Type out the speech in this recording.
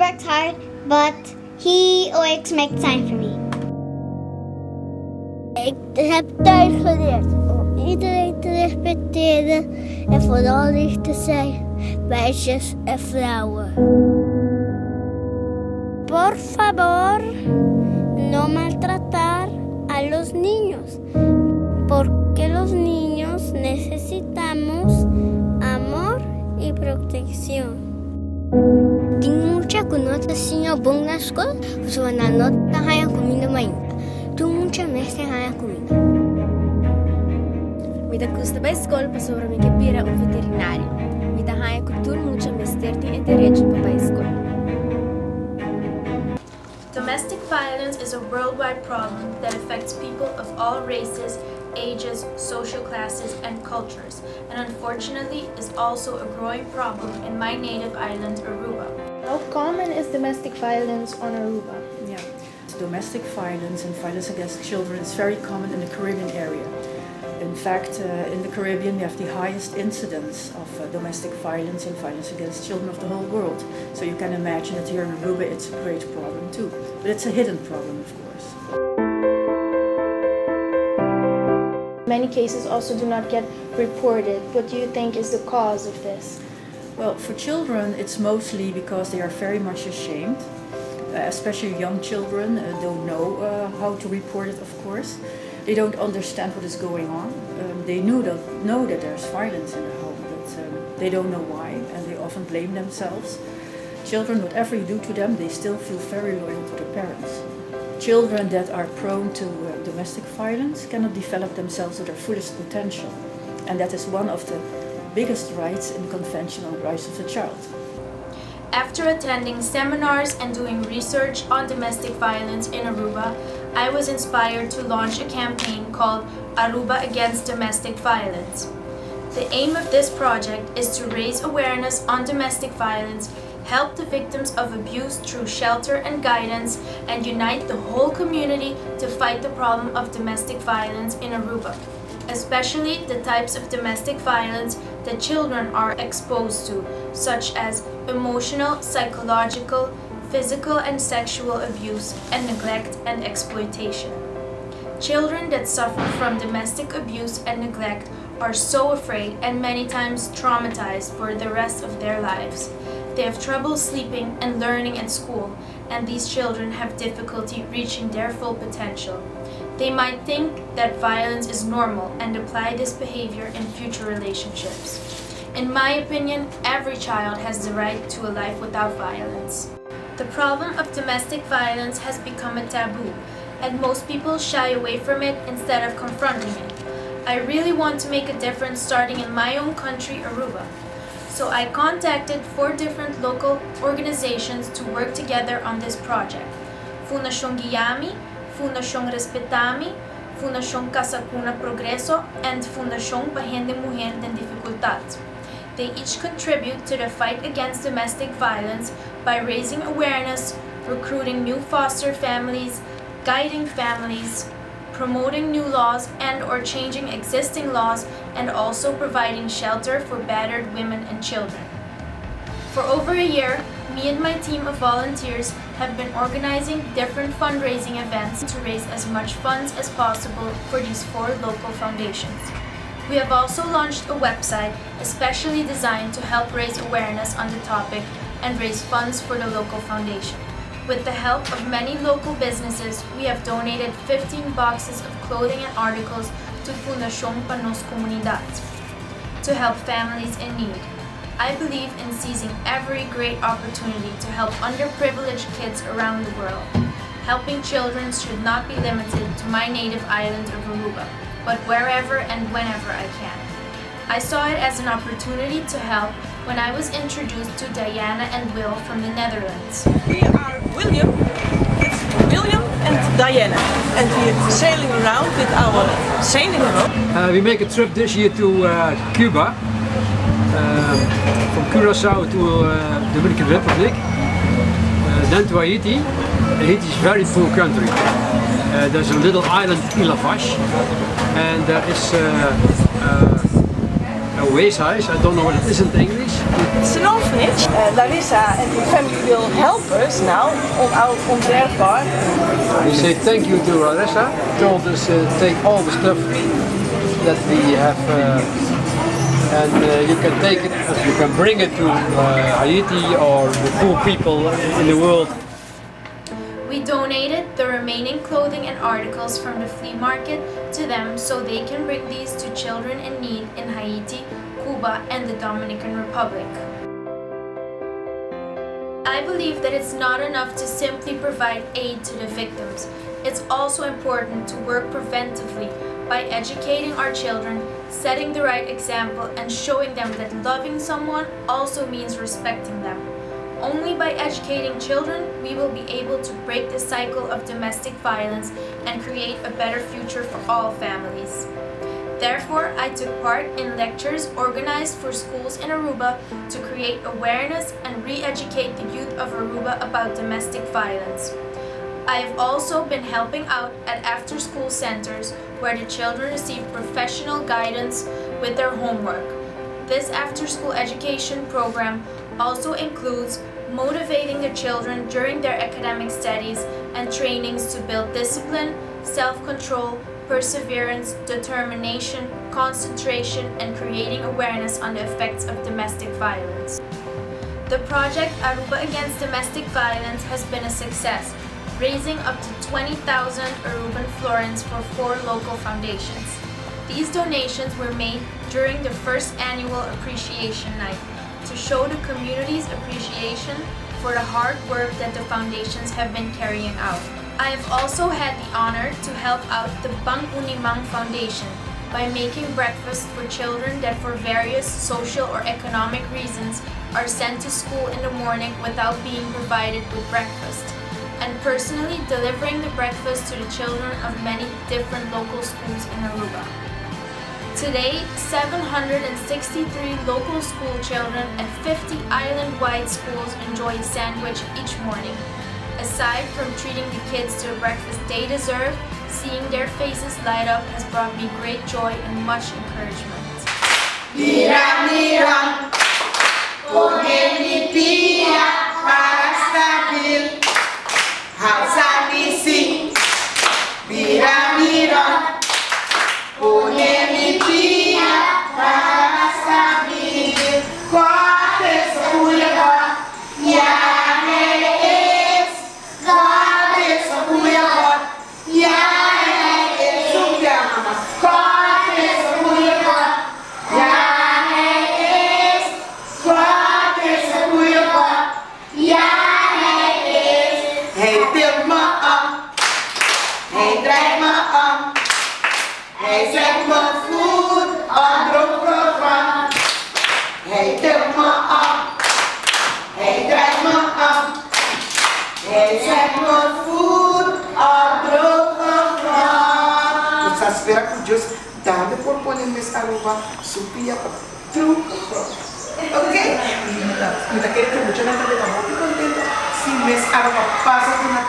works hard, but he always makes time for me. Ik heb thuis geleerd om iedereen te respecteren en vooral lief te zijn, meisjes en vrouwen. Por favor, no maltratar a los niños, porque los niños necesitamos amor y protección. Tenho muita conotação boa na escola, você vai na nota ganhar comida ainda. Tenho muita mestre ganhar comida. Mitä kusta bij school pasora mi capire un veterinario. Mitä ganhar cultura muita mestre tem direito para bij school. Domestic violence is a worldwide problem that affects people of all races, ages, social classes, and cultures, and unfortunately is also a growing problem in my native island, Aruba. How common is domestic violence on Aruba? Yeah, domestic violence and violence against children is very common in the Caribbean area. In fact, in the Caribbean we have the highest incidence of domestic violence and violence against children of the whole world. So you can imagine that here in Aruba it's a great problem too. But it's a hidden problem, of course. Many cases also do not get reported. What do you think is the cause of this? Well, for children it's mostly because they are very much ashamed. Especially young children don't know how to report it, of course. They don't understand what is going on. They know that there's violence in the home, but they don't know why, and they often blame themselves. Children, whatever you do to them, they still feel very loyal to their parents. Children that are prone to domestic violence cannot develop themselves to their fullest potential, and that is one of the biggest rights in the Convention on Rights of the Child. After attending seminars and doing research on domestic violence in Aruba, I was inspired to launch a campaign called Aruba Against Domestic Violence. The aim of this project is to raise awareness on domestic violence, help the victims of abuse through shelter and guidance, and unite the whole community to fight the problem of domestic violence in Aruba, especially the types of domestic violence that children are exposed to, such as emotional, psychological, physical and sexual abuse, and neglect and exploitation. Children that suffer from domestic abuse and neglect are so afraid and many times traumatized for the rest of their lives. They have trouble sleeping and learning at school, and these children have difficulty reaching their full potential. They might think that violence is normal and apply this behavior in future relationships. In my opinion, every child has the right to a life without violence. The problem of domestic violence has become a taboo, and most people shy away from it instead of confronting it. I really want to make a difference starting in my own country, Aruba. So I contacted 4 different local organizations to work together on this project. Fundación Guiami, Fundación Respetami, Fundación Casa Cuna Progreso, and Fundación Pagende Mujer de Dificultad. They each contribute to the fight against domestic violence by raising awareness, recruiting new foster families, guiding families, promoting new laws and or changing existing laws, and also providing shelter for battered women and children. For over a year, me and my team of volunteers have been organizing different fundraising events to raise as much funds as possible for these 4 local foundations. We have also launched a website especially designed to help raise awareness on the topic and raise funds for the local foundation. With the help of many local businesses, we have donated 15 boxes of clothing and articles to Fundación Panos Comunidad to help families in need. I believe in seizing every great opportunity to help underprivileged kids around the world. Helping children should not be limited to my native island of Aruba, but wherever and whenever I can. I saw it as an opportunity to help when I was introduced to Diana and Will from the Netherlands. We are William, it's William and Diana, and we're sailing around with our sailing boat. We make a trip this year to Cuba, from Curacao to Dominican Republic, then to Haiti. Haiti is a very poor country. There's a little island, Ilavash, and there is a a weeshuis. I don't know what it is in English. It's an orphanage. Larisa and her family will help us now on their part. We say thank you to Larisa. Told us take all the stuff that we have and you can take it, you can bring it to Haiti or the poor people in the world. We donated the remaining clothing and articles from the flea market to them so they can bring these to children in need in Haiti, Cuba, and the Dominican Republic. I believe that it's not enough to simply provide aid to the victims. It's also important to work preventively by educating our children, setting the right example, and showing them that loving someone also means respecting them. Only by educating children, we will be able to break the cycle of domestic violence and create a better future for all families. Therefore, I took part in lectures organized for schools in Aruba to create awareness and re-educate the youth of Aruba about domestic violence. I have also been helping out at after-school centers where the children receive professional guidance with their homework. This after-school education program also includes motivating the children during their academic studies and trainings to build discipline, self-control, perseverance, determination, concentration, and creating awareness on the effects of domestic violence. The project Aruba Against Domestic Violence has been a success, raising up to 20,000 Aruban florins for 4 local foundations. These donations were made during the first annual appreciation night to show the community's appreciation for the hard work that the foundations have been carrying out. I have also had the honor to help out the Bang Unimang Foundation by making breakfast for children that for various social or economic reasons are sent to school in the morning without being provided with breakfast, and personally delivering the breakfast to the children of many different local schools in Aruba. Today, 763 local school children at 50 island-wide schools enjoy a sandwich each morning. Aside from treating the kids to the breakfast they deserve, seeing their faces light up has brought me great joy and much encouragement. Miram, Pia, Parastabil, Hasanisi, Miram, Pia, Parastabil, Quates Uleva, Yanes, Quates Uleva, Yanes, Quates Uleva, Yanes, Quates Uleva, Yanes. Hey, build me up. Hey, drag me up. Hey, zet me food on the program. Hey, build me up. Hey, drag me up. Hey, zet me food on the program. Sa sfera con Dios, dame por ponerme Aruba, supía truco. ¿Ok? Mira, que mucho me está de la boca contento. Si me Aruba pasa con la